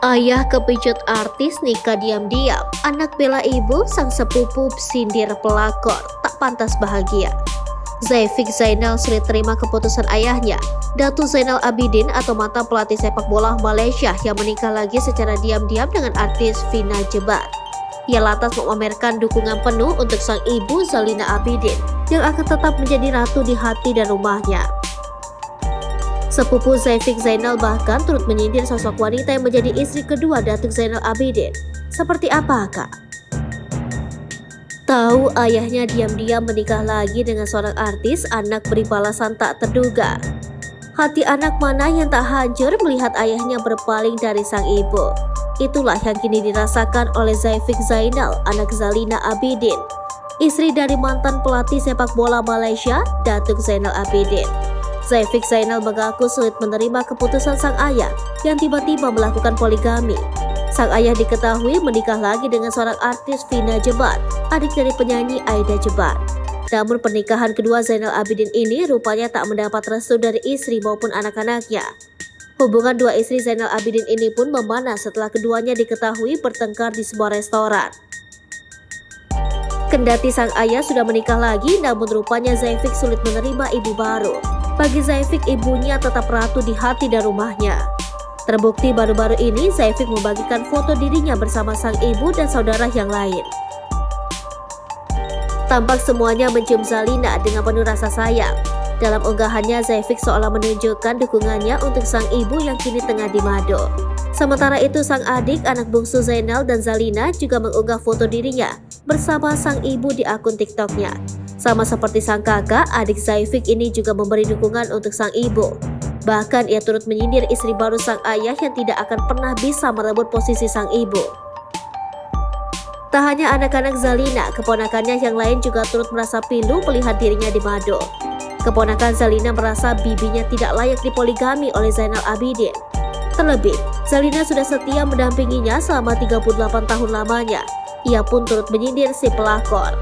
Ayah kepejut artis nikah diam-diam, anak bela ibu, sang sepupu sindir pelakor, tak pantas bahagia. Zaifik Zainal sulit terima keputusan ayahnya, Datu Zainal Abidin atau mantan pelatih sepak bola Malaysia yang menikah lagi secara diam-diam dengan artis Vina Jebat. Ia lantas memamerkan dukungan penuh untuk sang ibu Zalina Abidin yang akan tetap menjadi ratu di hati dan rumahnya. Sepupu Zaifik Zainal bahkan turut menyindir sosok wanita yang menjadi istri kedua Datuk Zainal Abidin. Seperti apakah? Tahu ayahnya diam-diam menikah lagi dengan seorang artis, anak beri balasan tak terduga. Hati anak mana yang tak hancur melihat ayahnya berpaling dari sang ibu? Itulah yang kini dirasakan oleh Zaifik Zainal, anak Zalina Abidin, istri dari mantan pelatih sepak bola Malaysia, Datuk Zainal Abidin. Zaifik Zainal mengaku sulit menerima keputusan sang ayah yang tiba-tiba melakukan poligami. Sang ayah diketahui menikah lagi dengan seorang artis Vina Jebat, adik dari penyanyi Aida Jebat. Namun pernikahan kedua Zainal Abidin ini rupanya tak mendapat restu dari istri maupun anak-anaknya. Hubungan dua istri Zainal Abidin ini pun memanas setelah keduanya diketahui bertengkar di sebuah restoran. Kendati sang ayah sudah menikah lagi, namun rupanya Zaifik sulit menerima ibu baru. Bagi Zaifik, ibunya tetap ratu di hati dan rumahnya. Terbukti baru-baru ini Zaifik membagikan foto dirinya bersama sang ibu dan saudara yang lain. Tampak semuanya mencium Zalina dengan penuh rasa sayang. Dalam unggahannya, Zaifik seolah menunjukkan dukungannya untuk sang ibu yang kini tengah di Mado. Sementara itu, sang adik, anak bungsu Zainal dan Zalina juga mengunggah foto dirinya bersama sang ibu di akun TikToknya. Sama seperti sang kakak, adik Zaifik ini juga memberi dukungan untuk sang ibu. Bahkan ia turut menyindir istri baru sang ayah yang tidak akan pernah bisa merebut posisi sang ibu. Tak hanya anak-anak Zalina, keponakannya yang lain juga turut merasa pilu melihat dirinya di Mado. Keponakan Zalina merasa bibinya tidak layak dipoligami oleh Zainal Abidin. Terlebih, Zalina sudah setia mendampinginya selama 38 tahun lamanya. Ia pun turut menyindir si pelakor.